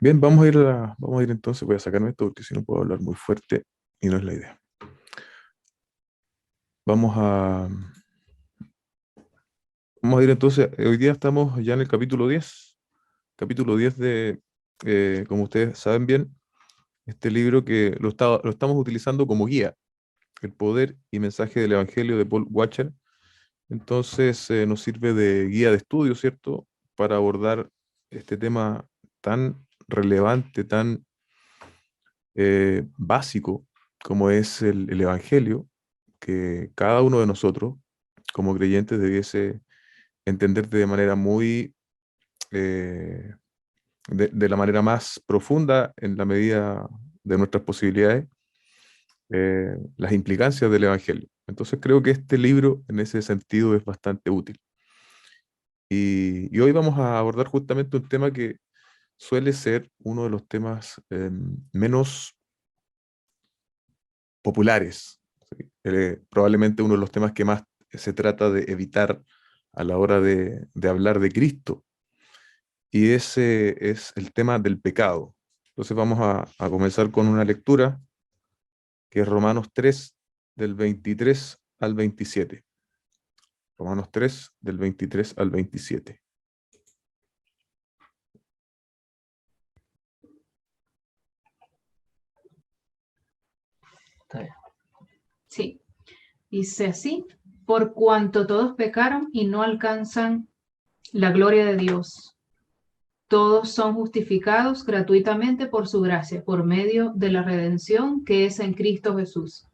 Bien, vamos a ir entonces, voy a sacarme esto porque si no puedo hablar muy fuerte y no es la idea. Vamos a, vamos a ir entonces, hoy día estamos ya en el capítulo 10 de, como ustedes saben bien, este libro que lo estamos utilizando como guía, El poder y mensaje del Evangelio de Paul Washer. Entonces nos sirve de guía de estudio, ¿cierto? Para abordar este tema tan relevante, tan básico como es el Evangelio, que cada uno de nosotros, como creyentes, debiese entender de manera muy, eh, de la manera más profunda, en la medida de nuestras posibilidades, las implicancias del Evangelio. Entonces creo que este libro, en ese sentido, es bastante útil. Y hoy vamos a abordar justamente un tema que suele ser uno de los temas menos populares. ¿Sí? Probablemente uno de los temas que más se trata de evitar a la hora de hablar de Cristo, y ese es el tema del pecado. Entonces vamos a comenzar con una lectura que es Romanos 3, del 23 al 27. Romanos 3, del 23 al 27. Está bien. Sí, dice así, por cuanto todos pecaron y no alcanzan la gloria de Dios. Todos son justificados gratuitamente por su gracia, por medio de la redención que es en Cristo Jesús,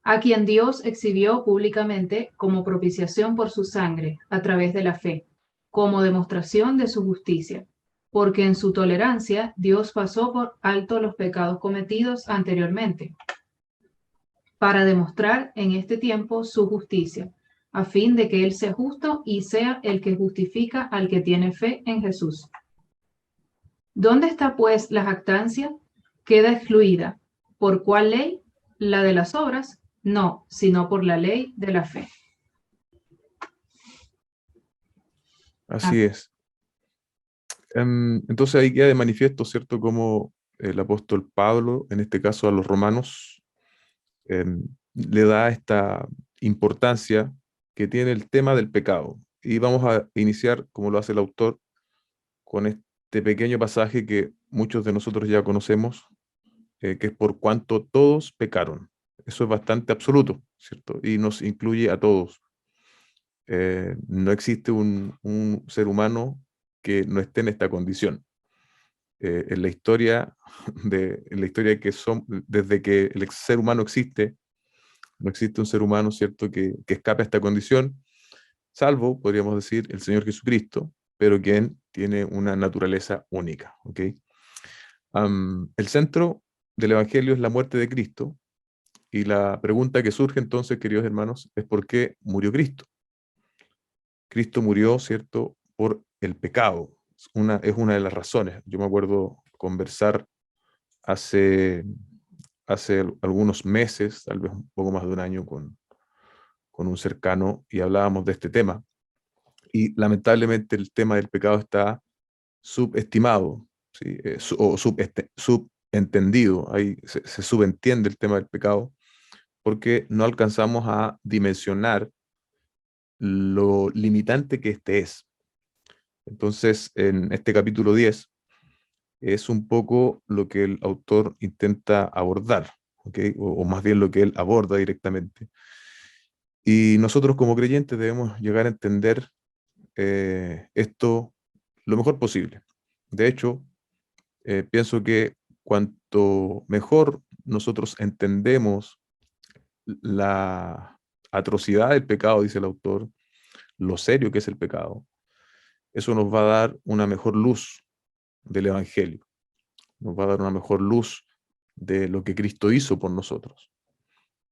a quien Dios exhibió públicamente como propiciación por su sangre, a través de la fe, como demostración de su justicia, porque en su tolerancia Dios pasó por alto los pecados cometidos anteriormente, para demostrar en este tiempo su justicia, a fin de que Él sea justo y sea el que justifica al que tiene fe en Jesús. ¿Dónde está pues la jactancia? Queda excluida. ¿Por cuál ley? ¿La de las obras? No, sino por la ley de la fe. Ah, Así es. Entonces ahí queda de manifiesto, ¿cierto?, como el apóstol Pablo, en este caso a los romanos, le da esta importancia que tiene el tema del pecado. Y vamos a iniciar, como lo hace el autor, con este pequeño pasaje que muchos de nosotros ya conocemos, que es por cuanto todos pecaron. Eso es bastante absoluto, ¿cierto? Y nos incluye a todos. No existe un ser humano que no esté en esta condición. En la historia, en la historia que son, desde que el ser humano existe, no existe un ser humano, ¿cierto?, que escape a esta condición, salvo, podríamos decir, el Señor Jesucristo, pero quien tiene una naturaleza única. ¿Ok? El centro del Evangelio es la muerte de Cristo, y la pregunta que surge entonces, queridos hermanos, es ¿por qué murió Cristo? Cristo murió, ¿cierto?, por el pecado. Es una de las razones. Yo me acuerdo conversar hace, hace algunos meses, tal vez un poco más de un año, con un cercano, y hablábamos de este tema. Y lamentablemente el tema del pecado está subestimado, ¿sí? O subentendido. Ahí se subentiende el tema del pecado porque no alcanzamos a dimensionar lo limitante que este es. Entonces, en este capítulo 10 es un poco lo que el autor intenta abordar, ¿ok? O más bien lo que él aborda directamente. Y nosotros como creyentes debemos llegar a entender esto lo mejor posible. De hecho, pienso que cuanto mejor nosotros entendemos la atrocidad del pecado, dice el autor, lo serio que es el pecado, eso nos va a dar una mejor luz del Evangelio, nos va a dar una mejor luz de lo que Cristo hizo por nosotros.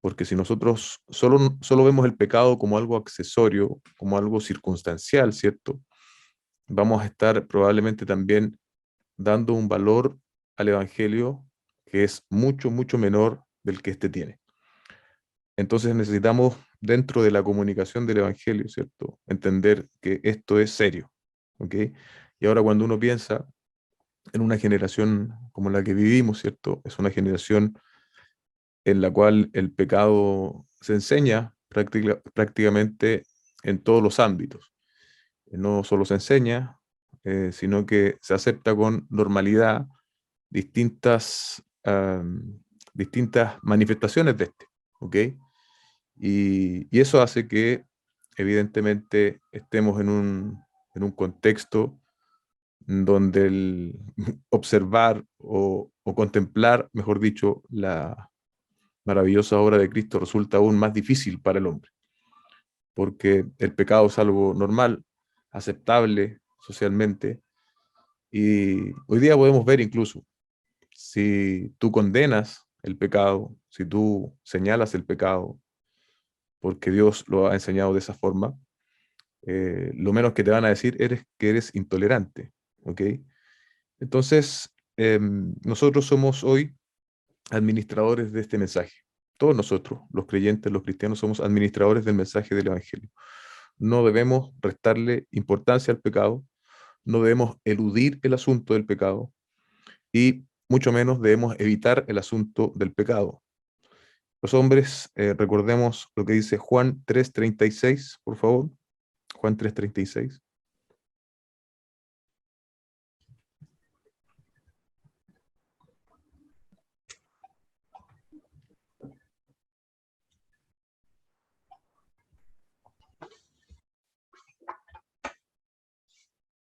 Porque si nosotros solo vemos el pecado como algo accesorio, como algo circunstancial, ¿cierto?, vamos a estar probablemente también dando un valor al Evangelio que es mucho, mucho menor del que éste tiene. Entonces necesitamos, dentro de la comunicación del Evangelio, ¿cierto?, entender que esto es serio, ¿ok? Y ahora cuando uno piensa en una generación como la que vivimos, ¿cierto? Es una generación en la cual el pecado se enseña prácticamente en todos los ámbitos. No solo se enseña, sino que se acepta con normalidad distintas, distintas manifestaciones de este, ¿ok? Y eso hace que evidentemente estemos en un contexto donde el observar o contemplar, mejor dicho, la maravillosa obra de Cristo resulta aún más difícil para el hombre, porque el pecado es algo normal, aceptable socialmente, y hoy día podemos ver incluso, si tú condenas el pecado, si tú señalas el pecado, porque Dios lo ha enseñado de esa forma, lo menos que te van a decir es que eres intolerante, ¿ok? Entonces, nosotros somos hoy administradores de este mensaje. Todos nosotros, los creyentes, los cristianos, somos administradores del mensaje del Evangelio. No debemos restarle importancia al pecado, no debemos eludir el asunto del pecado y mucho menos debemos evitar el asunto del pecado. Los hombres, recordemos lo que dice Juan 3:36, por favor. Juan 3:36.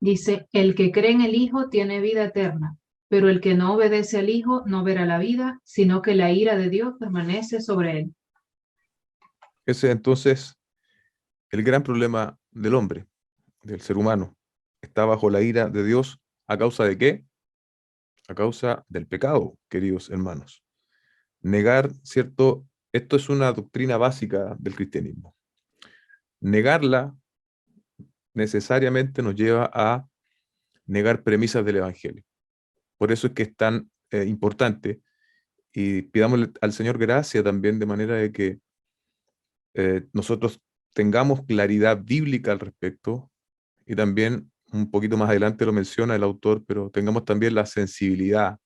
Dice, el que cree en el Hijo tiene vida eterna, pero el que no obedece al Hijo no verá la vida, sino que la ira de Dios permanece sobre él. Ese es entonces el gran problema del hombre, del ser humano. Está bajo la ira de Dios. ¿A causa de qué? A causa del pecado, queridos hermanos. Negar, ¿cierto? Esto es una doctrina básica del cristianismo. Negarla necesariamente nos lleva a negar premisas del Evangelio. Por eso es que es tan importante y pidámosle al Señor gracia también de manera de que nosotros tengamos claridad bíblica al respecto y también un poquito más adelante lo menciona el autor, pero tengamos también la sensibilidad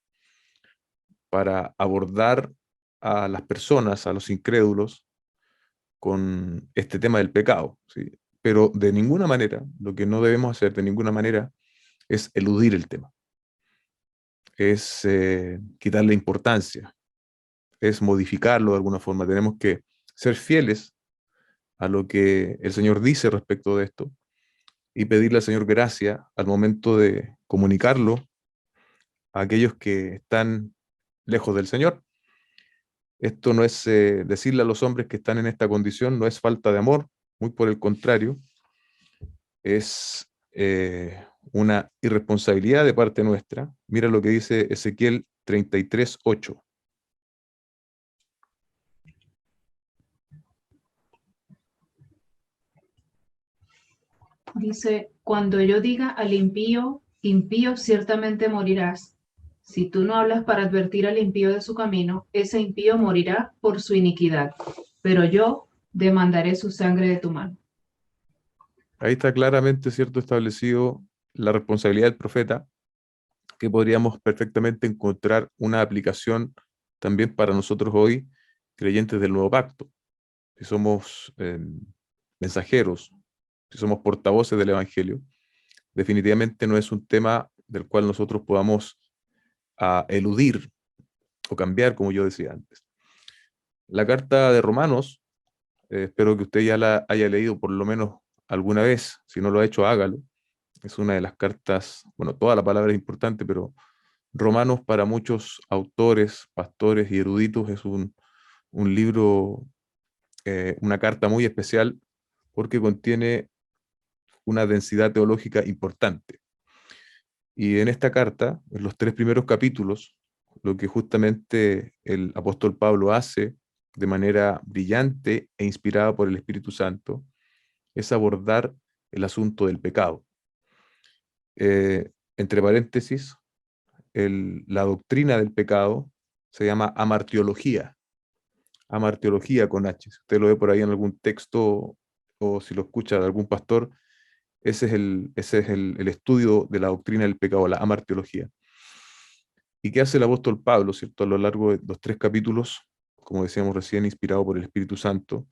para abordar a las personas, a los incrédulos, con este tema del pecado, ¿sí? Pero de ninguna manera, lo que no debemos hacer de ninguna manera es eludir el tema, es quitarle importancia, es modificarlo de alguna forma. Tenemos que ser fieles a lo que el Señor dice respecto de esto y pedirle al Señor gracia al momento de comunicarlo a aquellos que están lejos del Señor. Esto no es decirle a los hombres que están en esta condición, no es falta de amor, muy por el contrario, es una irresponsabilidad de parte nuestra. Mira lo que dice Ezequiel 33:8. Dice, cuando yo diga al impío, impío ciertamente morirás. Si tú no hablas para advertir al impío de su camino, ese impío morirá por su iniquidad, pero yo demandaré su sangre de tu mano. Ahí está claramente, ¿cierto?, establecido la responsabilidad del profeta, que podríamos perfectamente encontrar una aplicación también para nosotros hoy, creyentes del nuevo pacto. Si somos mensajeros, si somos portavoces del Evangelio, definitivamente no es un tema del cual nosotros podamos eludir o cambiar, como yo decía antes. La carta de Romanos, espero que usted ya la haya leído por lo menos alguna vez, si no lo ha hecho, hágalo. Es una de las cartas, bueno, toda la palabra es importante, pero Romanos para muchos autores, pastores y eruditos es un libro, una carta muy especial porque contiene una densidad teológica importante. Y en esta carta, en los 3 primeros capítulos, lo que justamente el apóstol Pablo hace de manera brillante e inspirada por el Espíritu Santo es abordar el asunto del pecado. Entre paréntesis, la doctrina del pecado se llama amartiología con H. Si usted lo ve por ahí en algún texto o si lo escucha de algún pastor, ese es el estudio de la doctrina del pecado, la amartiología. ¿Y qué hace el apóstol Pablo, cierto? A lo largo de los 3 capítulos, como decíamos recién, inspirado por el Espíritu Santo,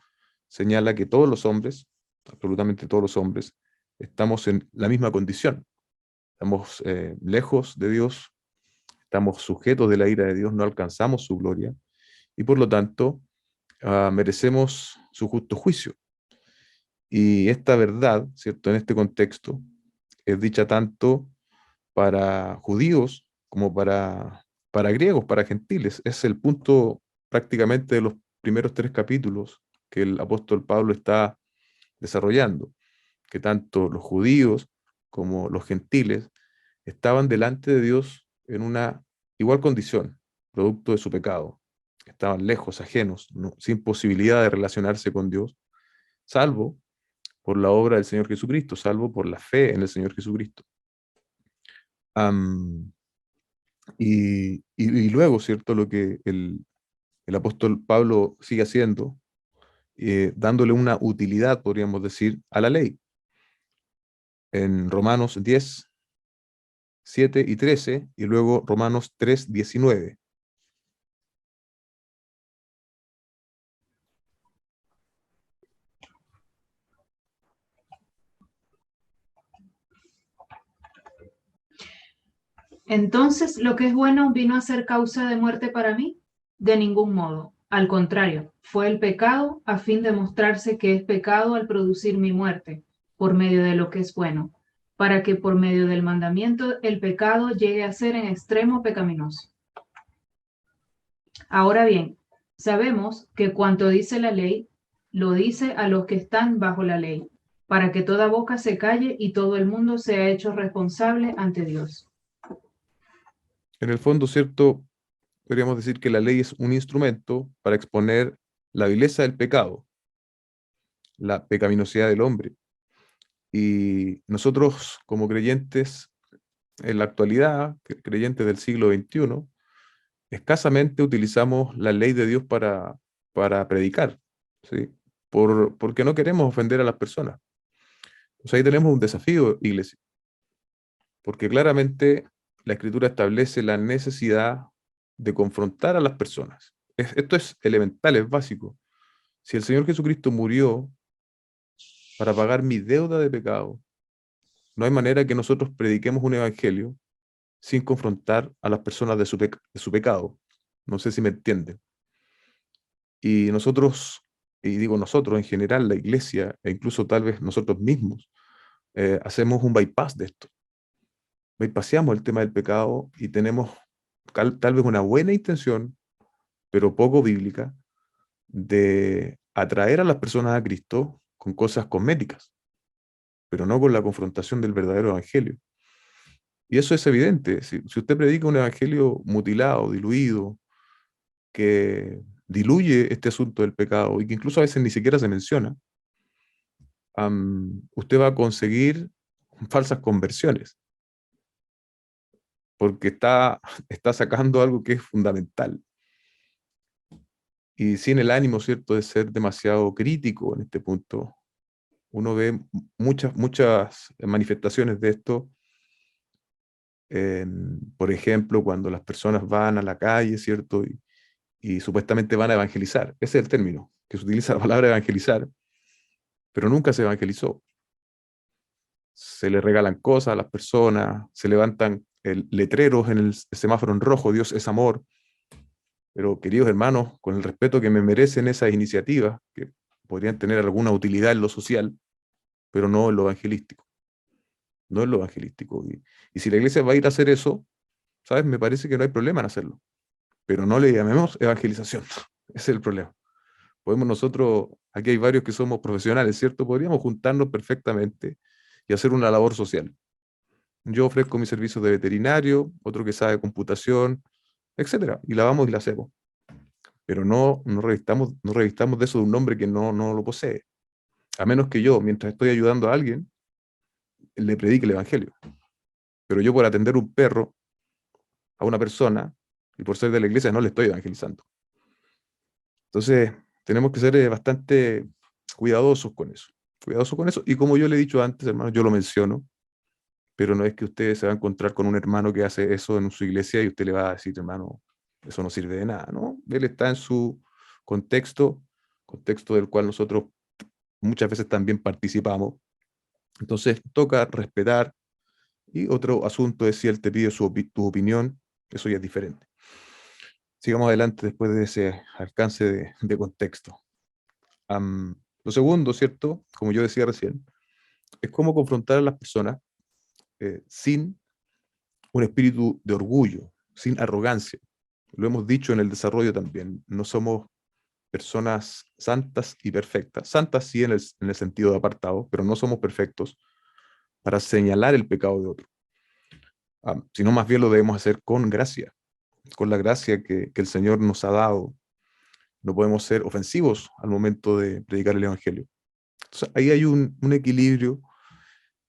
señala que todos los hombres, absolutamente todos los hombres, estamos en la misma condición. Estamos lejos de Dios, estamos sujetos de la ira de Dios, no alcanzamos su gloria, y por lo tanto merecemos su justo juicio. Y esta verdad, ¿cierto? En este contexto, es dicha tanto para judíos como para griegos, para gentiles. Es el punto prácticamente de los primeros 3 capítulos que el apóstol Pablo está desarrollando, que tanto los judíos como los gentiles estaban delante de Dios en una igual condición, producto de su pecado. Estaban lejos, ajenos, sin posibilidad de relacionarse con Dios, salvo por la obra del Señor Jesucristo, salvo por la fe en el Señor Jesucristo. Am, y luego, ¿cierto? Lo que el apóstol Pablo sigue haciendo, dándole una utilidad, podríamos decir, a la ley. En Romanos 10, 7 y 13, y luego Romanos 3, 19. Entonces, ¿lo que es bueno vino a ser causa de muerte para mí? De ningún modo. Al contrario, fue el pecado a fin de mostrarse que es pecado al producir mi muerte, por medio de lo que es bueno, para que por medio del mandamiento el pecado llegue a ser en extremo pecaminoso. Ahora bien, sabemos que cuanto dice la ley, lo dice a los que están bajo la ley, para que toda boca se calle y todo el mundo sea hecho responsable ante Dios. En el fondo, ¿cierto? Podríamos decir que la ley es un instrumento para exponer la vileza del pecado, la pecaminosidad del hombre. Y nosotros, como creyentes en la actualidad, creyentes del siglo XXI, escasamente utilizamos la ley de Dios para predicar, ¿sí? Porque no queremos ofender a las personas. Entonces ahí tenemos un desafío, iglesia, porque claramente la Escritura establece la necesidad de confrontar a las personas. Esto es elemental, es básico. Si el Señor Jesucristo murió para pagar mi deuda de pecado, no hay manera que nosotros prediquemos un evangelio sin confrontar a las personas de de su pecado. No sé si me entienden. Y nosotros, y digo nosotros en general, la iglesia, e incluso tal vez nosotros mismos, hacemos un bypass de esto. Bypassamos el tema del pecado y tenemos tal vez una buena intención, pero poco bíblica, de atraer a las personas a Cristo con cosas cosméticas, pero no con la confrontación del verdadero evangelio. Y eso es evidente. Si usted predica un evangelio mutilado, diluido, que diluye este asunto del pecado y que incluso a veces ni siquiera se menciona, usted va a conseguir falsas conversiones, porque está sacando algo que es fundamental. Y sin el ánimo, ¿cierto?, de ser demasiado crítico en este punto, uno ve muchas manifestaciones de esto. Por ejemplo, cuando las personas van a la calle, ¿cierto? Y supuestamente van a evangelizar. Ese es el término, que se utiliza la palabra evangelizar, pero nunca se evangelizó. Se le regalan cosas a las personas, se levantan letreros en el semáforo en rojo, Dios es amor. Pero, queridos hermanos, con el respeto que me merecen esas iniciativas, que podrían tener alguna utilidad en lo social, pero no en lo evangelístico. No en lo evangelístico. Y si la iglesia va a ir a hacer eso, ¿sabes? Me parece que no hay problema en hacerlo. Pero no le llamemos evangelización. Ese es el problema. Podemos nosotros, aquí hay varios que somos profesionales, ¿cierto? Podríamos juntarnos perfectamente y hacer una labor social. Yo ofrezco mis servicios de veterinario, otro que sabe computación, etcétera, y la vamos y la hacemos. Pero no revistamos de eso de un hombre que no lo posee. A menos que yo, mientras estoy ayudando a alguien, le predique el evangelio. Pero yo por atender un perro a una persona y por ser de la iglesia no le estoy evangelizando. Entonces, tenemos que ser bastante cuidadosos con eso. cuidadoso con eso. Y como yo le he dicho antes, hermano, yo lo menciono, pero no es que usted se va a encontrar con un hermano que hace eso en su iglesia y usted le va a decir, hermano, eso no sirve de nada, ¿no? Él está en su contexto, contexto del cual nosotros muchas veces también participamos. Entonces toca respetar. Y otro asunto es si él te pide tu opinión, eso ya es diferente. Sigamos adelante después de ese alcance de contexto. Lo segundo, ¿cierto? Como yo decía recién, es cómo confrontar a las personas sin un espíritu de orgullo, sin arrogancia. Lo hemos dicho en el desarrollo también, no somos personas santas y perfectas. Santas sí en el sentido de apartado, pero no somos perfectos para señalar el pecado de otro. Sino más bien lo debemos hacer con gracia, con la gracia que el Señor nos ha dado. No podemos ser ofensivos al momento de predicar el Evangelio. Entonces, ahí hay un equilibrio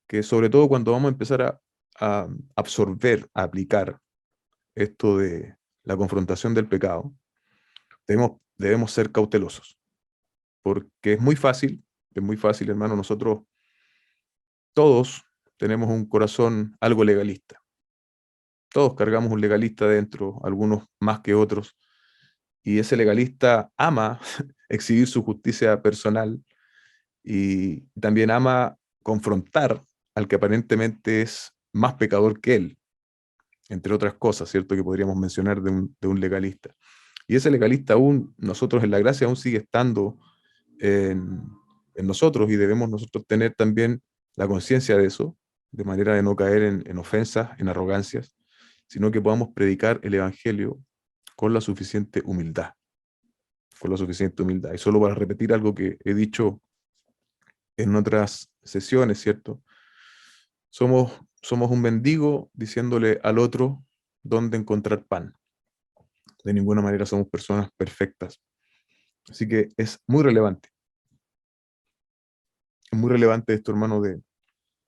que sobre todo cuando vamos a empezar a absorber, a aplicar esto de la confrontación del pecado, debemos ser cautelosos, porque es muy fácil, hermano, nosotros todos tenemos un corazón algo legalista. Todos cargamos un legalista dentro, algunos más que otros, y ese legalista ama exhibir su justicia personal y también ama confrontar al que aparentemente es más pecador que él, entre otras cosas, ¿cierto? Que podríamos mencionar de un legalista. Y ese legalista aún, nosotros en la gracia, aún sigue estando en, en nosotros y debemos nosotros tener también la conciencia de eso, de manera de no caer en ofensas, en arrogancias, sino que podamos predicar el Evangelio con la suficiente humildad, con la suficiente humildad. Y solo para repetir algo que he dicho en otras sesiones, ¿cierto? Somos un mendigo diciéndole al otro dónde encontrar pan. De ninguna manera somos personas perfectas. Así que es muy relevante. Es muy relevante esto, hermano, de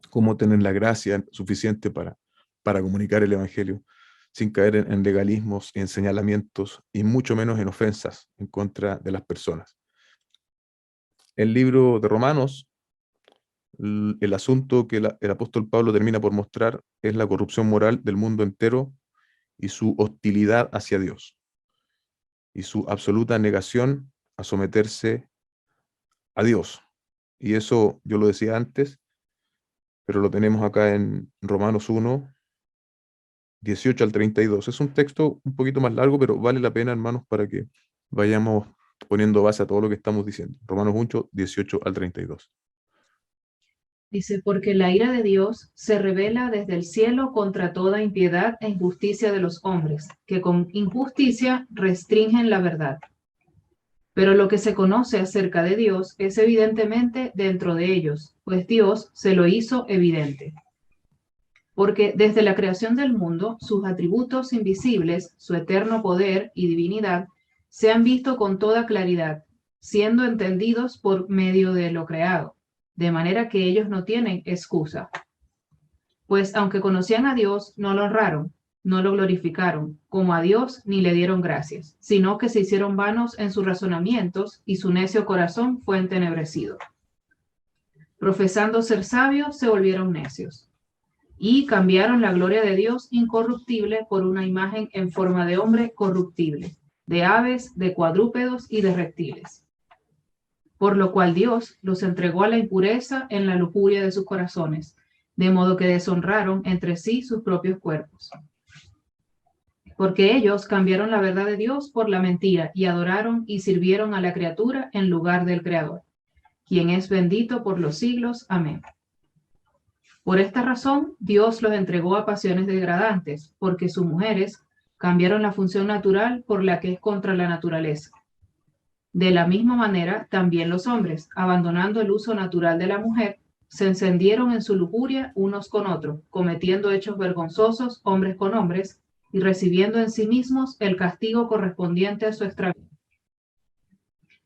cómo tener la gracia suficiente para comunicar el Evangelio sin caer en legalismos, en señalamientos y mucho menos en ofensas en contra de las personas. El libro de Romanos, el asunto que el apóstol Pablo termina por mostrar es la corrupción moral del mundo entero y su hostilidad hacia Dios y su absoluta negación a someterse a Dios. Y eso yo lo decía antes, pero lo tenemos acá en Romanos 1, 18 al 32. Es un texto un poquito más largo, pero vale la pena, hermanos, para que vayamos poniendo base a todo lo que estamos diciendo. Romanos 1, 18 al 32. Dice, porque la ira de Dios se revela desde el cielo contra toda impiedad e injusticia de los hombres, que con injusticia restringen la verdad. Pero lo que se conoce acerca de Dios es evidentemente dentro de ellos, pues Dios se lo hizo evidente. Porque desde la creación del mundo, sus atributos invisibles, su eterno poder y divinidad, se han visto con toda claridad, siendo entendidos por medio de lo creado, de manera que ellos no tienen excusa. Pues aunque conocían a Dios, no lo honraron, no lo glorificaron como a Dios ni le dieron gracias, sino que se hicieron vanos en sus razonamientos y su necio corazón fue entenebrecido. Profesando ser sabios, se volvieron necios y cambiaron la gloria de Dios incorruptible por una imagen en forma de hombre corruptible, de aves, de cuadrúpedos y de reptiles. Por lo cual Dios los entregó a la impureza en la lujuria de sus corazones, de modo que deshonraron entre sí sus propios cuerpos. Porque ellos cambiaron la verdad de Dios por la mentira y adoraron y sirvieron a la criatura en lugar del Creador, quien es bendito por los siglos. Amén. Por esta razón, Dios los entregó a pasiones degradantes, porque sus mujeres cambiaron la función natural por la que es contra la naturaleza. De la misma manera, también los hombres, abandonando el uso natural de la mujer, se encendieron en su lujuria unos con otros, cometiendo hechos vergonzosos hombres con hombres, y recibiendo en sí mismos el castigo correspondiente a su extravío.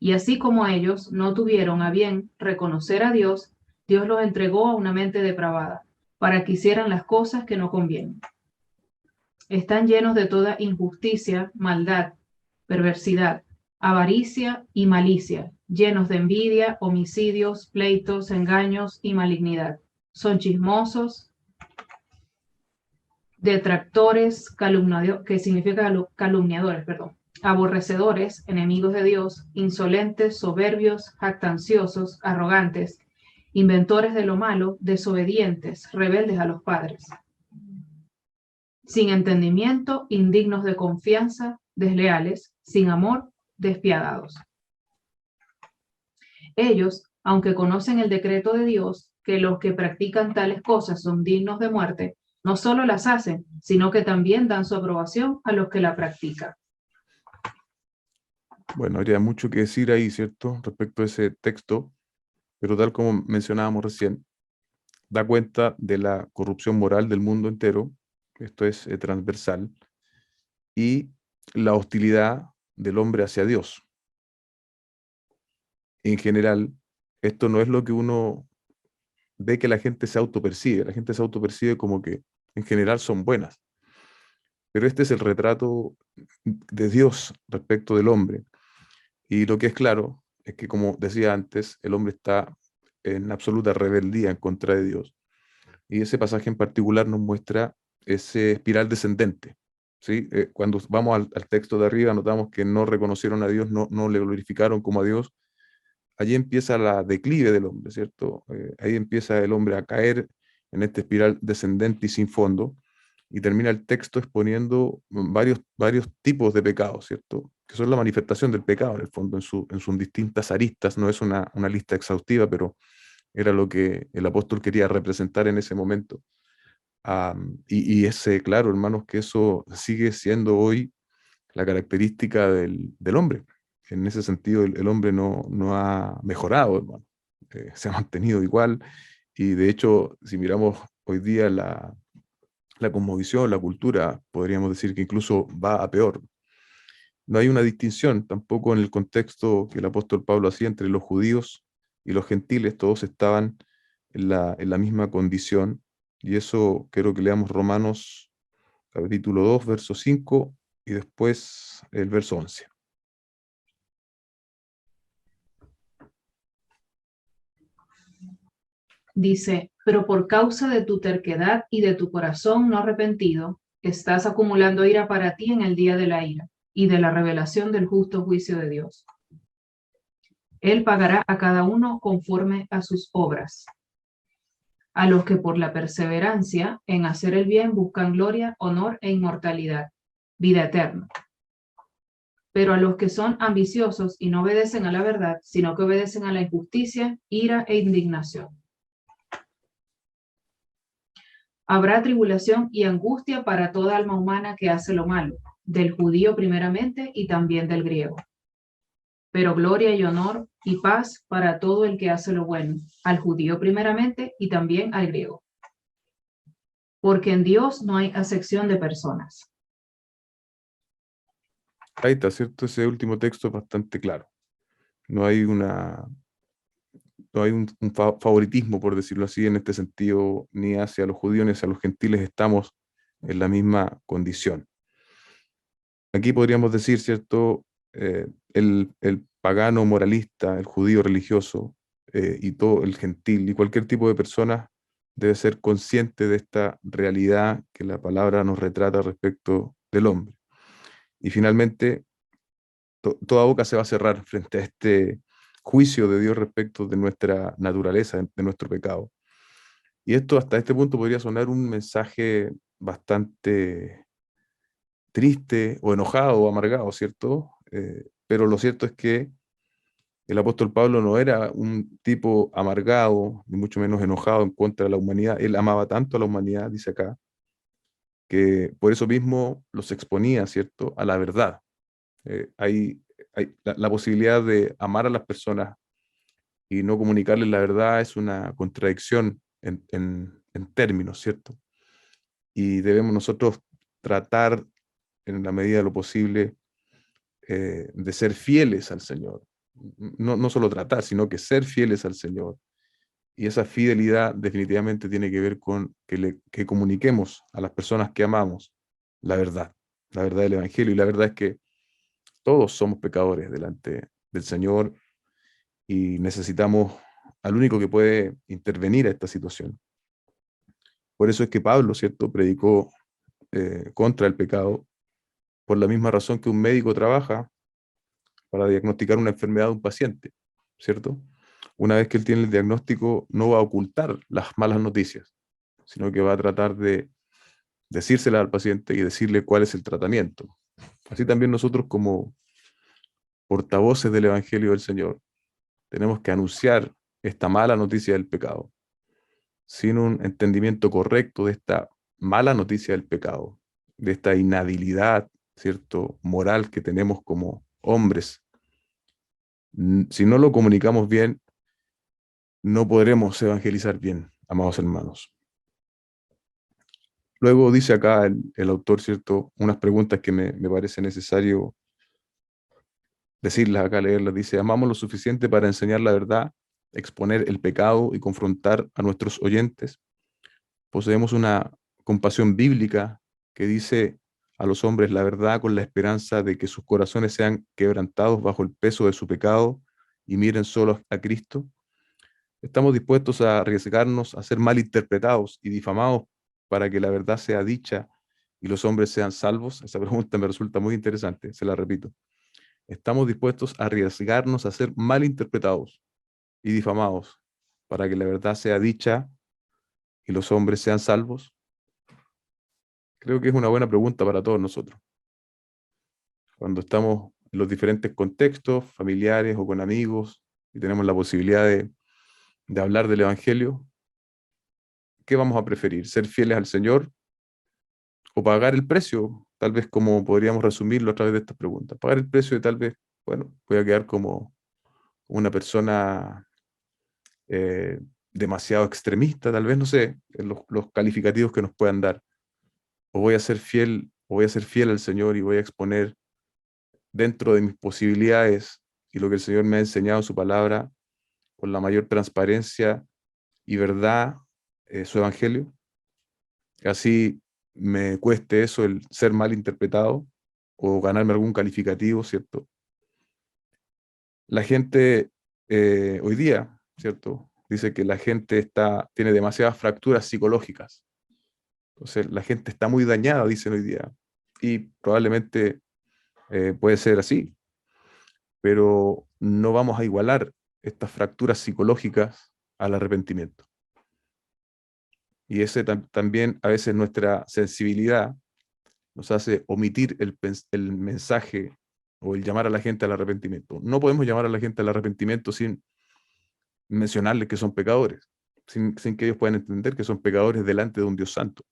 Y así como ellos no tuvieron a bien reconocer a Dios, Dios los entregó a una mente depravada, para que hicieran las cosas que no convienen. Están llenos de toda injusticia, maldad, perversidad, avaricia y malicia, llenos de envidia, homicidios, pleitos, engaños y malignidad. Son chismosos, detractores, que significa calumniadores, perdón, aborrecedores, enemigos de Dios, insolentes, soberbios, jactanciosos, arrogantes, inventores de lo malo, desobedientes, rebeldes a los padres, sin entendimiento, indignos de confianza, desleales, sin amor, despiadados. Ellos, aunque conocen el decreto de Dios, que los que practican tales cosas son dignos de muerte, no solo las hacen, sino que también dan su aprobación a los que la practican. Bueno, habría mucho que decir ahí, ¿cierto? Respecto a ese texto, pero tal como mencionábamos recién, da cuenta de la corrupción moral del mundo entero, esto es transversal, y la hostilidad del hombre hacia Dios. En general, esto no es lo que uno ve que la gente se autopercibe. La gente se autopercibe como que en general son buenas. Pero este es el retrato de Dios respecto del hombre. Y lo que es claro es que, como decía antes, el hombre está en absoluta rebeldía en contra de Dios. Y ese pasaje en particular nos muestra ese espiral descendente. ¿Sí? Cuando vamos al texto de arriba, notamos que no reconocieron a Dios, no le glorificaron como a Dios. Allí empieza la declive del hombre, ¿cierto? Ahí empieza el hombre a caer en esta espiral descendente y sin fondo, y termina el texto exponiendo varios tipos de pecados, ¿cierto? Que son la manifestación del pecado, en el fondo, en sus distintas aristas. No es una lista exhaustiva, pero era lo que el apóstol quería representar en ese momento. Y es claro, hermanos, que eso sigue siendo hoy la característica del hombre. En ese sentido, el hombre no ha mejorado, hermano. Se ha mantenido igual, y de hecho, si miramos hoy día la cosmovisión, la cultura, podríamos decir que incluso va a peor. No hay una distinción tampoco en el contexto que el apóstol Pablo hacía entre los judíos y los gentiles. Todos estaban en la misma condición, y eso quiero que leamos Romanos capítulo 2, verso 5, y después el verso 11. Dice, pero por causa de tu terquedad y de tu corazón no arrepentido, estás acumulando ira para ti en el día de la ira y de la revelación del justo juicio de Dios. Él pagará a cada uno conforme a sus obras. A los que por la perseverancia en hacer el bien buscan gloria, honor e inmortalidad, vida eterna. Pero a los que son ambiciosos y no obedecen a la verdad, sino que obedecen a la injusticia, ira e indignación. Habrá tribulación y angustia para toda alma humana que hace lo malo, del judío primeramente y también del griego. Pero gloria y honor y paz para todo el que hace lo bueno, al judío primeramente y también al griego. Porque en Dios no hay acepción de personas. Ahí está, ¿cierto? Ese último texto es bastante claro. No hay un favoritismo, por decirlo así, en este sentido, ni hacia los judíos ni hacia los gentiles. Estamos en la misma condición. Aquí podríamos decir, ¿cierto? El pagano moralista, el judío religioso, y todo el gentil y cualquier tipo de persona debe ser consciente de esta realidad que la palabra nos retrata respecto del hombre. Y finalmente, toda boca se va a cerrar frente a este juicio de Dios respecto de nuestra naturaleza, de nuestro pecado. Y esto hasta este punto podría sonar un mensaje bastante triste o enojado o amargado, ¿cierto? Pero lo cierto es que el apóstol Pablo no era un tipo amargado, ni mucho menos enojado en contra de la humanidad. Él amaba tanto a la humanidad, dice acá, que por eso mismo los exponía, ¿cierto?, a la verdad. Hay la posibilidad de amar a las personas y no comunicarles la verdad es una contradicción en términos, ¿cierto? Y debemos nosotros tratar, en la medida de lo posible, de ser fieles al Señor. No solo tratar, sino que ser fieles al Señor. Y esa fidelidad definitivamente tiene que ver con que comuniquemos a las personas que amamos la verdad del Evangelio. Y la verdad es que todos somos pecadores delante del Señor, y necesitamos al único que puede intervenir a esta situación. Por eso es que Pablo, ¿cierto?, predicó contra el pecado, por la misma razón que un médico trabaja para diagnosticar una enfermedad de un paciente, ¿cierto? Una vez que él tiene el diagnóstico, no va a ocultar las malas noticias, sino que va a tratar de decírselas al paciente y decirle cuál es el tratamiento. Así también nosotros como portavoces del Evangelio del Señor tenemos que anunciar esta mala noticia del pecado, sin un entendimiento correcto de esta mala noticia del pecado, de esta inhabilidad, ¿cierto?, moral que tenemos como hombres. Si no lo comunicamos bien, no podremos evangelizar bien, amados hermanos. Luego dice acá el autor, ¿cierto?, unas preguntas que me parece necesario decirlas acá, leerlas. Dice: amamos lo suficiente para enseñar la verdad, exponer el pecado y confrontar a nuestros oyentes. Poseemos una compasión bíblica que dice a los hombres la verdad con la esperanza de que sus corazones sean quebrantados bajo el peso de su pecado y miren solo a Cristo. Estamos dispuestos a arriesgarnos a ser malinterpretados y difamados para que la verdad sea dicha y los hombres sean salvos. Esa pregunta me resulta muy interesante, se la repito. Estamos dispuestos a arriesgarnos a ser malinterpretados y difamados para que la verdad sea dicha y los hombres sean salvos. Creo que es una buena pregunta para todos nosotros. Cuando estamos en los diferentes contextos, familiares o con amigos, y tenemos la posibilidad de hablar del Evangelio, ¿qué vamos a preferir? ¿Ser fieles al Señor o pagar el precio? Tal vez, como podríamos resumirlo a través de estas preguntas. Pagar el precio de tal vez, bueno, voy a quedar como una persona demasiado extremista, tal vez, no sé, los calificativos que nos puedan dar. O voy a ser fiel, o voy a ser fiel al Señor y voy a exponer dentro de mis posibilidades y lo que el Señor me ha enseñado en su palabra, con la mayor transparencia y verdad, su evangelio. Así me cueste eso, el ser mal interpretado o ganarme algún calificativo, ¿cierto? La gente hoy día, ¿cierto?, dice que la gente tiene demasiadas fracturas psicológicas. Entonces la gente está muy dañada, dicen hoy día. Y probablemente puede ser así, pero no vamos a igualar estas fracturas psicológicas al arrepentimiento. Y ese también a veces nuestra sensibilidad nos hace omitir el mensaje o el llamar a la gente al arrepentimiento. No podemos llamar a la gente al arrepentimiento sin mencionarles que son pecadores, sin que ellos puedan entender que son pecadores delante de un Dios santo.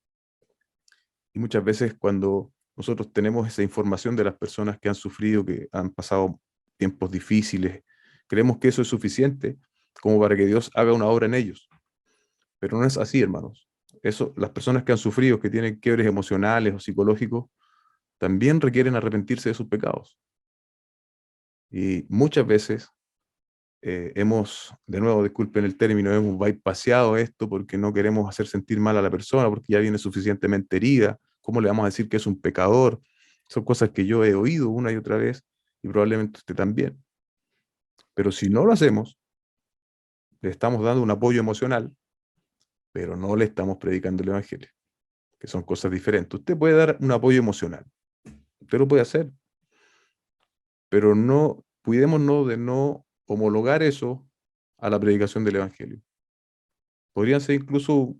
Y muchas veces cuando nosotros tenemos esa información de las personas que han sufrido, que han pasado tiempos difíciles, creemos que eso es suficiente como para que Dios haga una obra en ellos. Pero no es así, hermanos. Las personas que han sufrido, que tienen quiebres emocionales o psicológicos, también requieren arrepentirse de sus pecados. Y muchas veces de nuevo, disculpen el término, hemos bypaseado esto porque no queremos hacer sentir mal a la persona, porque ya viene suficientemente herida. ¿Cómo le vamos a decir que es un pecador? Son cosas que yo he oído una y otra vez, y probablemente usted también. Pero si no lo hacemos, le estamos dando un apoyo emocional, pero no le estamos predicando el Evangelio, que son cosas diferentes. Usted puede dar un apoyo emocional, usted lo puede hacer, pero cuidémonos de no homologar eso a la predicación del Evangelio. Podrían ser incluso,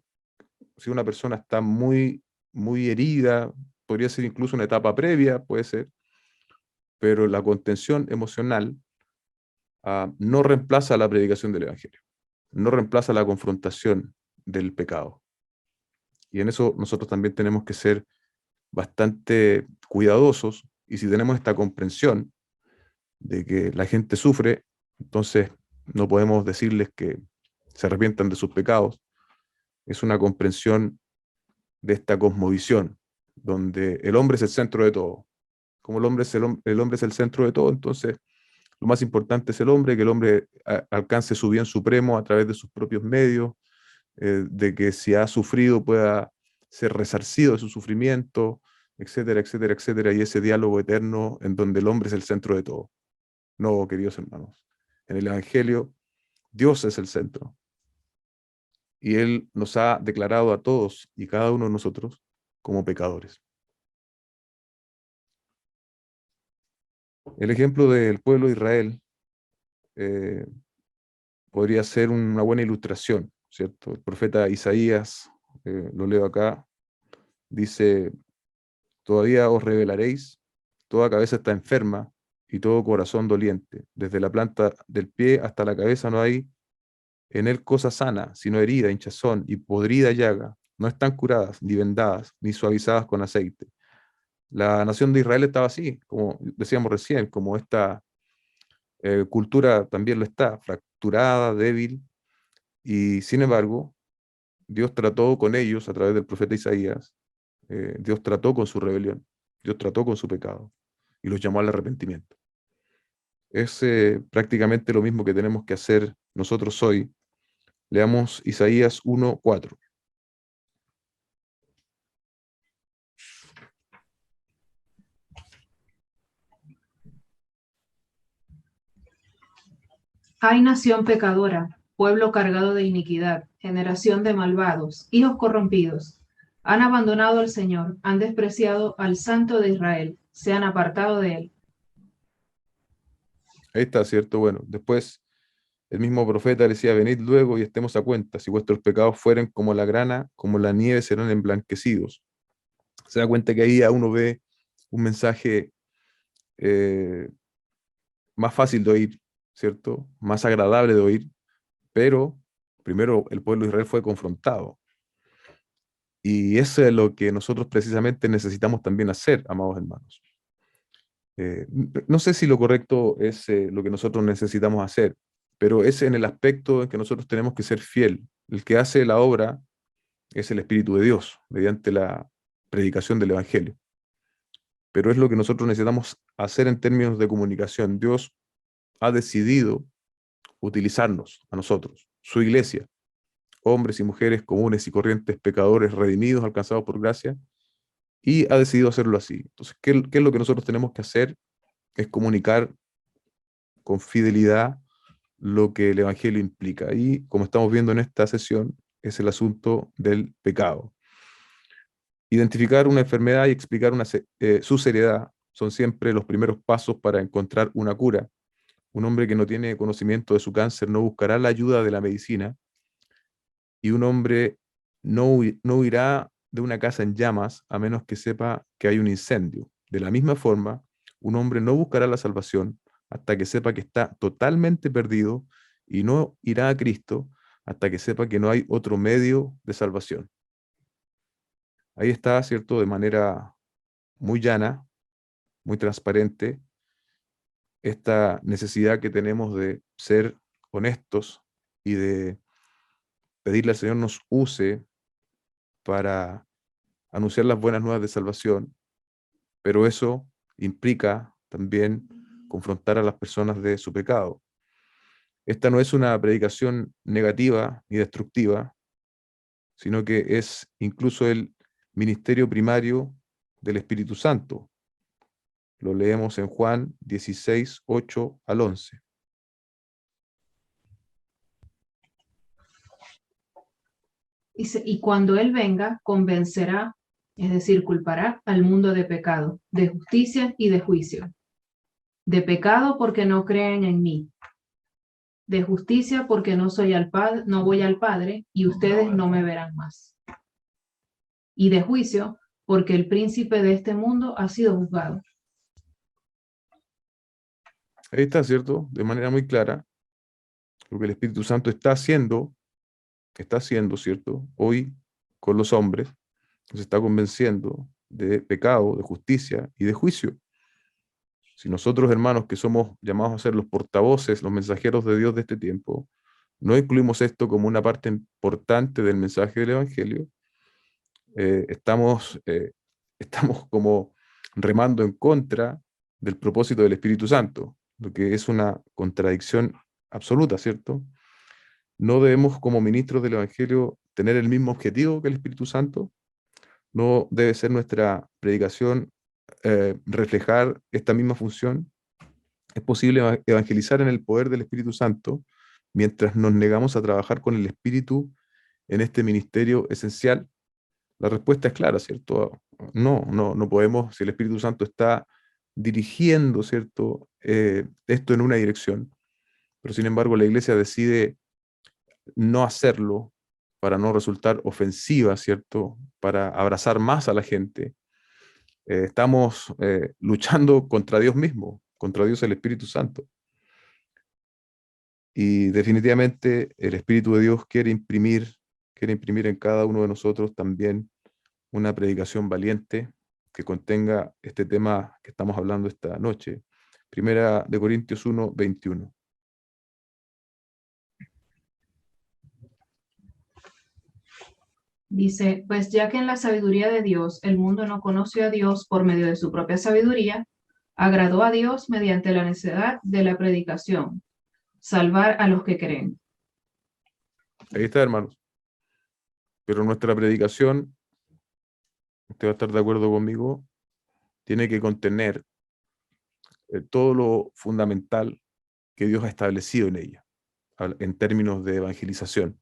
si una persona está muy, muy herida, podría ser incluso una etapa previa, puede ser, pero la contención emocional no reemplaza la predicación del Evangelio, no reemplaza la confrontación del pecado. Y en eso nosotros también tenemos que ser bastante cuidadosos, y si tenemos esta comprensión de que la gente sufre, entonces no podemos decirles que se arrepientan de sus pecados. Es una comprensión de esta cosmovisión, donde el hombre es el centro de todo. Como el hombre es el centro de todo, entonces lo más importante es el hombre, que el hombre alcance su bien supremo a través de sus propios medios, de que si ha sufrido pueda ser resarcido de su sufrimiento, etcétera, etcétera, etcétera, y ese diálogo eterno en donde el hombre es el centro de todo. No, queridos hermanos. En el Evangelio, Dios es el centro. Y Él nos ha declarado a todos y cada uno de nosotros como pecadores. El ejemplo del pueblo de Israel eh, podría ser una buena ilustración, ¿cierto? El profeta Isaías, lo leo acá, dice: todavía os revelaréis, toda cabeza está enferma y todo corazón doliente. Desde la planta del pie hasta la cabeza no hay en él cosa sana, sino herida, hinchazón y podrida llaga. No están curadas, ni vendadas, ni suavizadas con aceite. La nación de Israel estaba así, como decíamos recién, como esta cultura también lo está, fracturada, débil, y sin embargo, Dios trató con ellos a través del profeta Isaías. Dios trató con su rebelión, Dios trató con su pecado y los llamó al arrepentimiento. Es prácticamente lo mismo que tenemos que hacer nosotros hoy. Leamos Isaías 1:4. Hay nación pecadora, pueblo cargado de iniquidad, generación de malvados, hijos corrompidos. Han abandonado al Señor, han despreciado al Santo de Israel, se han apartado de él. Ahí está, ¿cierto? Bueno, después el mismo profeta le decía: venid luego y estemos a cuenta, si vuestros pecados fueren como la grana, como la nieve serán emblanquecidos. Se da cuenta que ahí a uno ve un mensaje eh, más fácil de oír, ¿cierto? Más agradable de oír, pero primero el pueblo de Israel fue confrontado. Y eso es lo que nosotros precisamente necesitamos también hacer, amados hermanos. No sé si lo correcto es lo que nosotros necesitamos hacer, pero es en el aspecto en que nosotros tenemos que ser fiel. El que hace la obra es el Espíritu de Dios, mediante la predicación del Evangelio. Pero es lo que nosotros necesitamos hacer en términos de comunicación. Dios ha decidido utilizarnos a nosotros, su iglesia, hombres y mujeres comunes y corrientes, pecadores redimidos, alcanzados por gracia, y ha decidido hacerlo así. Entonces, ¿qué es lo que nosotros tenemos que hacer? Es comunicar con fidelidad lo que el Evangelio implica. Y como estamos viendo en esta sesión, es el asunto del pecado. Identificar una enfermedad y explicar su seriedad son siempre los primeros pasos para encontrar una cura. Un hombre que no tiene conocimiento de su cáncer no buscará la ayuda de la medicina, y un hombre no huirá de una casa en llamas a menos que sepa que hay un incendio. De la misma forma, un hombre no buscará la salvación hasta que sepa que está totalmente perdido, y no irá a Cristo hasta que sepa que no hay otro medio de salvación. Ahí está, ¿cierto? De manera muy llana, muy transparente, esta necesidad que tenemos de ser honestos y de pedirle al Señor nos use para anunciar las buenas nuevas de salvación, pero eso implica también confrontar a las personas de su pecado. Esta no es una predicación negativa ni destructiva, sino que es incluso el ministerio primario del Espíritu Santo. Lo leemos en Juan 16:8-11. Y cuando Él venga, convencerá, es decir, culpará al mundo de pecado, de justicia y de juicio. De pecado porque no creen en mí. De justicia porque no voy al Padre y ustedes no me verán más. Y de juicio porque el príncipe de este mundo ha sido juzgado. Ahí está, ¿cierto? De manera muy clara, lo que el Espíritu Santo está haciendo, ¿cierto? Hoy con los hombres, nos está convenciendo de pecado, de justicia y de juicio. Si nosotros, hermanos, que somos llamados a ser los portavoces, los mensajeros de Dios de este tiempo, no incluimos esto como una parte importante del mensaje del Evangelio, estamos, estamos como remando en contra del propósito del Espíritu Santo, lo que es una contradicción absoluta, ¿cierto? No debemos, como ministros del Evangelio, tener el mismo objetivo que el Espíritu Santo. No debe ser nuestra predicación reflejar esta misma función. Es posible evangelizar en el poder del Espíritu Santo mientras nos negamos a trabajar con el Espíritu en este ministerio esencial. La respuesta es clara, ¿cierto? No podemos, si el Espíritu Santo está dirigiendo, ¿cierto? Esto en una dirección, pero sin embargo la iglesia decide no hacerlo para no resultar ofensiva, ¿cierto? Para abrazar más a la gente. Estamos luchando contra Dios mismo, contra Dios el Espíritu Santo. Y definitivamente el Espíritu de Dios quiere imprimir en cada uno de nosotros también una predicación valiente que contenga este tema que estamos hablando esta noche. Primera de Corintios 1, 21. Dice, pues ya que en la sabiduría de Dios el mundo no conoció a Dios por medio de su propia sabiduría, agradó a Dios mediante la necedad de la predicación, salvar a los que creen. Ahí está, hermanos. Pero nuestra predicación, usted va a estar de acuerdo conmigo, tiene que contener todo lo fundamental que Dios ha establecido en ella, en términos de evangelización.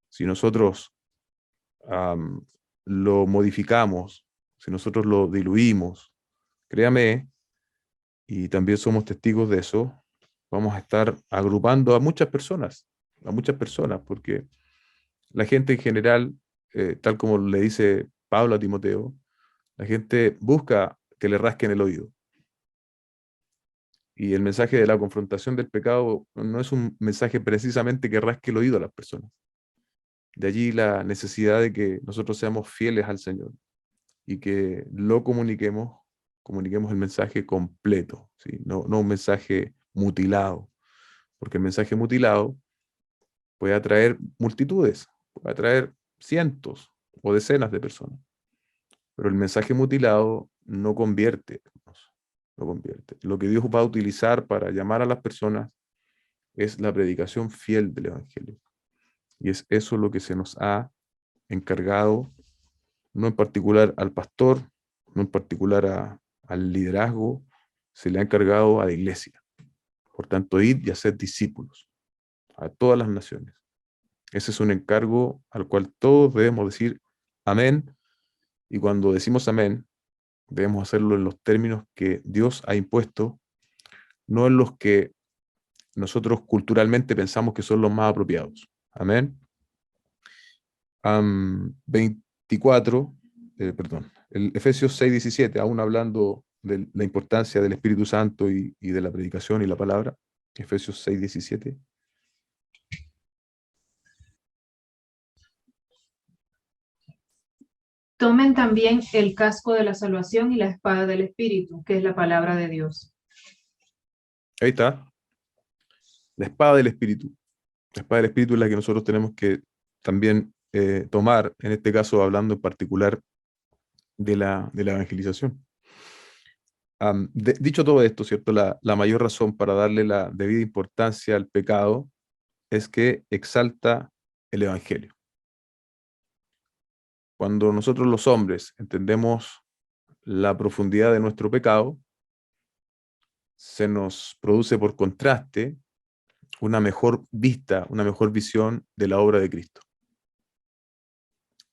Si nosotros lo modificamos, si nosotros lo diluimos, créame, y también somos testigos de eso, vamos a estar agrupando a muchas personas, porque la gente en general, tal como le dice Pablo a Timoteo, la gente busca que le rasquen el oído. Y el mensaje de la confrontación del pecado no es un mensaje precisamente que rasque el oído a las personas. De allí la necesidad de que nosotros seamos fieles al Señor y que lo comuniquemos el mensaje completo, ¿sí? No un mensaje mutilado, porque el mensaje mutilado puede atraer multitudes, puede atraer cientos o decenas de personas, pero el mensaje mutilado no convierte, no convierte. Lo que Dios va a utilizar para llamar a las personas es la predicación fiel del Evangelio. Y es eso lo que se nos ha encargado, no en particular al pastor, no en particular al liderazgo, se le ha encargado a la iglesia. Por tanto, id y haced discípulos a todas las naciones. Ese es un encargo al cual todos debemos decir amén, y cuando decimos amén, debemos hacerlo en los términos que Dios ha impuesto, no en los que nosotros culturalmente pensamos que son los más apropiados. Amén. 24, perdón, el Efesios 6:17, aún hablando de la importancia del Espíritu Santo y de la predicación y la palabra. Efesios 6:17. Tomen también el casco de la salvación y la espada del Espíritu, que es la palabra de Dios. Ahí está, la espada del Espíritu. La espada del Espíritu es la que nosotros tenemos que también tomar, en este caso hablando en particular de la evangelización. Dicho todo esto, ¿cierto? La mayor razón para darle la debida importancia al pecado es que exalta el Evangelio. Cuando nosotros los hombres entendemos la profundidad de nuestro pecado, se nos produce por contraste una mejor vista, una mejor visión de la obra de Cristo.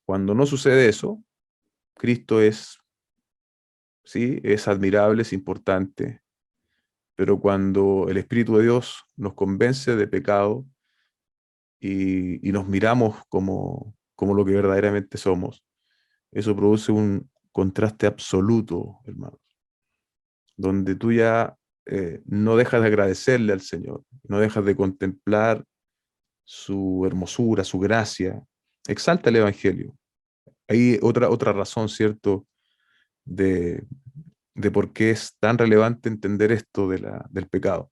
Cuando no sucede eso, Cristo sí, es admirable, es importante, pero cuando el Espíritu de Dios nos convence de pecado y nos miramos como lo que verdaderamente somos, eso produce un contraste absoluto, hermanos, donde tú ya no dejas de agradecerle al Señor, no dejas de contemplar su hermosura, su gracia. Exalta el Evangelio. Hay otra razón, ¿cierto?, de, de por qué es tan relevante entender esto del pecado.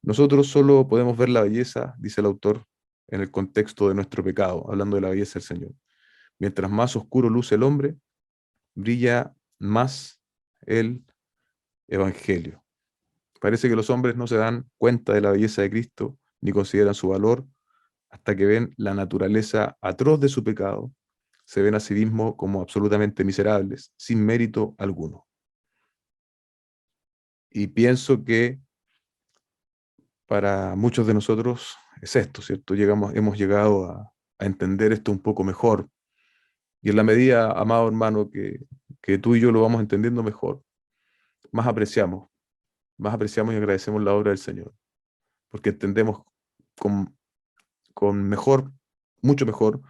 Nosotros solo podemos ver la belleza, dice el autor, en el contexto de nuestro pecado, hablando de la belleza del Señor. Mientras más oscuro luce el hombre, brilla más el Evangelio. Parece que los hombres no se dan cuenta de la belleza de Cristo, ni consideran su valor, hasta que ven la naturaleza atroz de su pecado, se ven a sí mismos como absolutamente miserables, sin mérito alguno. Y pienso que para muchos de nosotros es esto, ¿cierto? Hemos llegado a entender esto un poco mejor. Y en la medida, amado hermano, que tú y yo lo vamos entendiendo mejor, más apreciamos, y agradecemos la obra del Señor, porque entendemos con, con mejor, mucho mejor,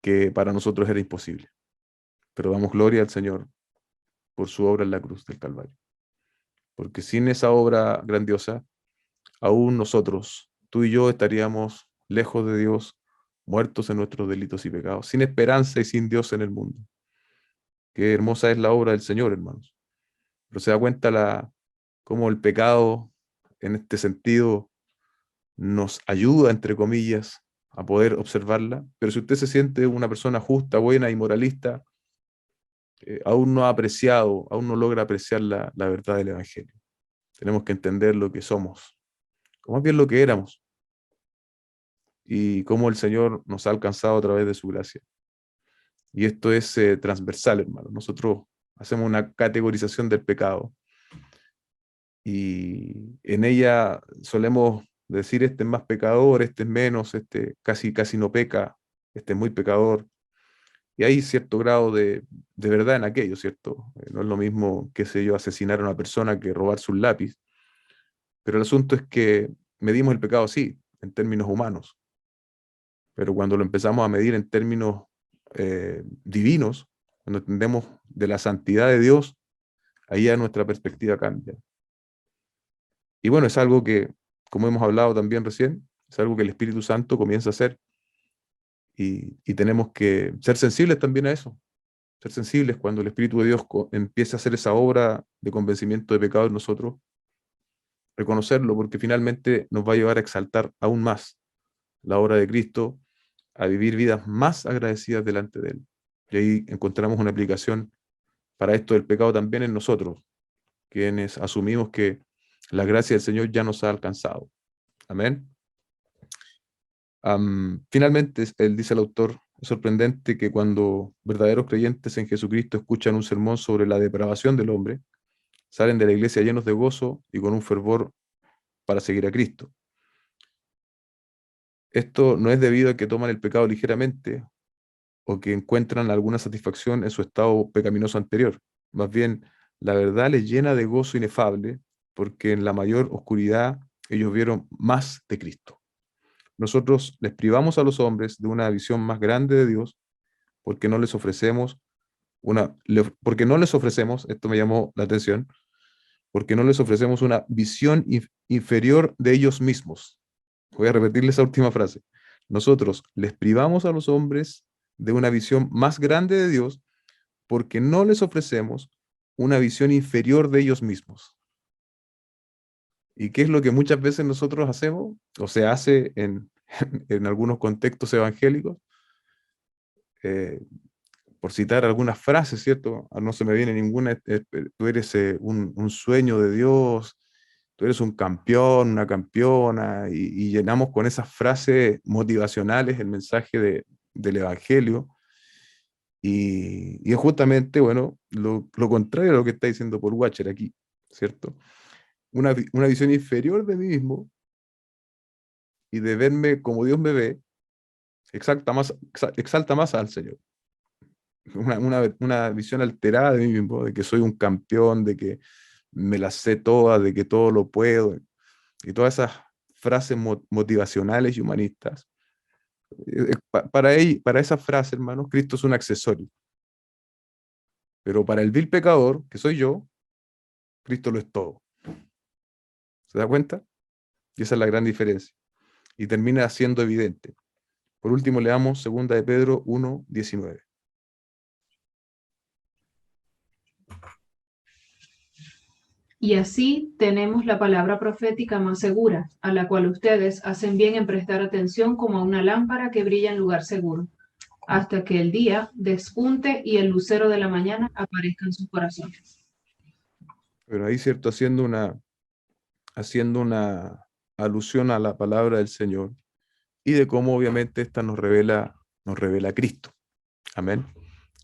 que para nosotros era imposible. Pero damos gloria al Señor por su obra en la cruz del Calvario. Porque sin esa obra grandiosa, aún nosotros, tú y yo, estaríamos lejos de Dios, muertos en nuestros delitos y pecados, sin esperanza y sin Dios en el mundo. Qué hermosa es la obra del Señor, hermanos. Pero se da cuenta cómo el pecado, en este sentido, nos ayuda, entre comillas, a poder observarla. Pero si usted se siente una persona justa, buena y moralista, aún no ha apreciado, aún no logra apreciar la verdad del Evangelio. Tenemos que entender lo que somos, o más bien lo que éramos, y cómo el Señor nos ha alcanzado a través de su gracia. Y esto es transversal, hermano. Nosotros hacemos una categorización del pecado, y en ella solemos decir: este es más pecador, este es menos, este casi no peca, este es muy pecador. Y hay cierto grado de verdad en aquello, ¿cierto? No es lo mismo, qué sé yo, asesinar a una persona que robarse un lápiz. Pero el asunto es que medimos el pecado, sí, en términos humanos. Pero cuando lo empezamos a medir en términos divinos, cuando entendemos de la santidad de Dios, ahí ya nuestra perspectiva cambia. Y bueno, es algo que, como hemos hablado también recién, es algo que el Espíritu Santo comienza a hacer. Y tenemos que ser sensibles también a eso. Ser sensibles cuando el Espíritu de Dios empiece a hacer esa obra de convencimiento de pecado en nosotros, reconocerlo, porque finalmente nos va a llevar a exaltar aún más la obra de Cristo, a vivir vidas más agradecidas delante de Él. Y ahí encontramos una aplicación para esto del pecado también en nosotros, quienes asumimos que la gracia del Señor ya nos ha alcanzado. Amén. Finalmente, él dice el autor, es sorprendente que cuando verdaderos creyentes en Jesucristo escuchan un sermón sobre la depravación del hombre, salen de la iglesia llenos de gozo y con un fervor para seguir a Cristo. Esto no es debido a que toman el pecado ligeramente o que encuentran alguna satisfacción en su estado pecaminoso anterior. Más bien, la verdad les llena de gozo inefable porque en la mayor oscuridad ellos vieron más de Cristo. Nosotros les privamos a los hombres de una visión más grande de Dios porque no les ofrecemos porque no les ofrecemos, esto me llamó la atención, porque no les ofrecemos una visión inferior de ellos mismos. Voy a repetirles esa última frase. Nosotros les privamos a los hombres de una visión más grande de Dios porque no les ofrecemos una visión inferior de ellos mismos. ¿Y qué es lo que muchas veces nosotros hacemos? O se hace en algunos contextos evangélicos. Eh, por citar algunas frases, ¿cierto? No se me viene ninguna. Tú eres un sueño de Dios, tú eres un campeón, una campeona, y llenamos con esas frases motivacionales el mensaje del Evangelio. Y es justamente, bueno, lo contrario a lo que está diciendo Paul Washer aquí, ¿cierto? Una visión inferior de mí mismo y de verme como Dios me ve, exalta más al Señor. Una visión alterada de mí mismo, de que soy un campeón, de que me las sé todas, de que todo lo puedo, y todas esas frases motivacionales y humanistas. Para esa frase, hermanos, Cristo es un accesorio. Pero para el vil pecador, que soy yo, Cristo lo es todo. ¿Se da cuenta? Y esa es la gran diferencia. Y termina siendo evidente. Por último, leamos 2 de Pedro 1:19. Y así tenemos la palabra profética más segura, a la cual ustedes hacen bien en prestar atención como a una lámpara que brilla en lugar seguro, hasta que el día despunte y el lucero de la mañana aparezca en sus corazones. Pero ahí, cierto, haciendo una alusión a la palabra del Señor y de cómo obviamente esta nos revela a Cristo. Amén.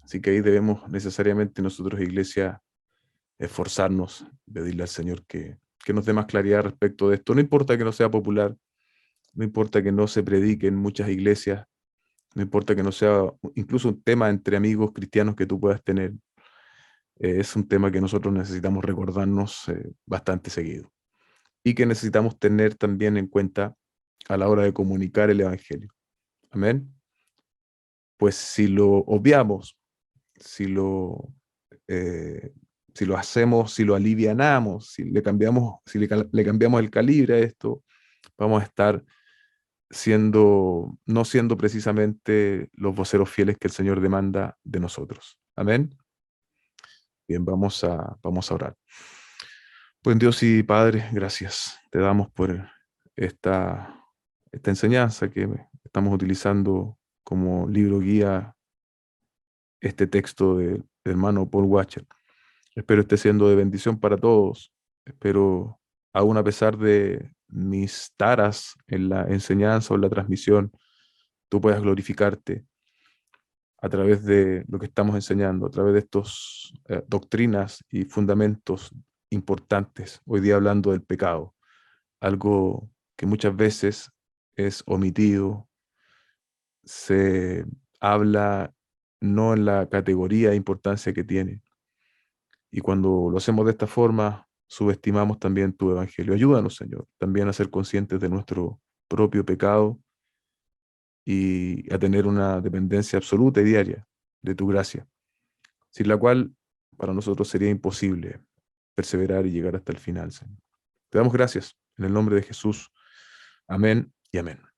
Así que ahí debemos necesariamente nosotros, iglesia, esforzarnos, pedirle al Señor que que nos dé más claridad respecto de esto. No importa que no sea popular, no importa que no se predique en muchas iglesias, no importa que no sea incluso un tema entre amigos cristianos que tú puedas tener, es un tema que nosotros necesitamos recordarnos bastante seguido y que necesitamos tener también en cuenta a la hora de comunicar el Evangelio. Amén. Pues si lo obviamos, si lo, eh, si lo hacemos, si lo alivianamos, si le cambiamos, le cambiamos el calibre a esto, vamos a estar no siendo precisamente los voceros fieles que el Señor demanda de nosotros. Amén. Bien, vamos a orar. Buen Dios y Padre, gracias. Te damos por esta enseñanza que estamos utilizando como libro guía, este texto del hermano Paul Washer. Espero esté siendo de bendición para todos. Espero, aún a pesar de mis taras en la enseñanza o en la transmisión, tú puedas glorificarte a través de lo que estamos enseñando, a través de estos doctrinas y fundamentos importantes. Hoy día hablando del pecado, algo que muchas veces es omitido, se habla no en la categoría de importancia que tiene. Y cuando lo hacemos de esta forma, subestimamos también tu evangelio. Ayúdanos, Señor, también a ser conscientes de nuestro propio pecado y a tener una dependencia absoluta y diaria de tu gracia, sin la cual para nosotros sería imposible perseverar y llegar hasta el final, Señor. Te damos gracias en el nombre de Jesús. Amén y amén.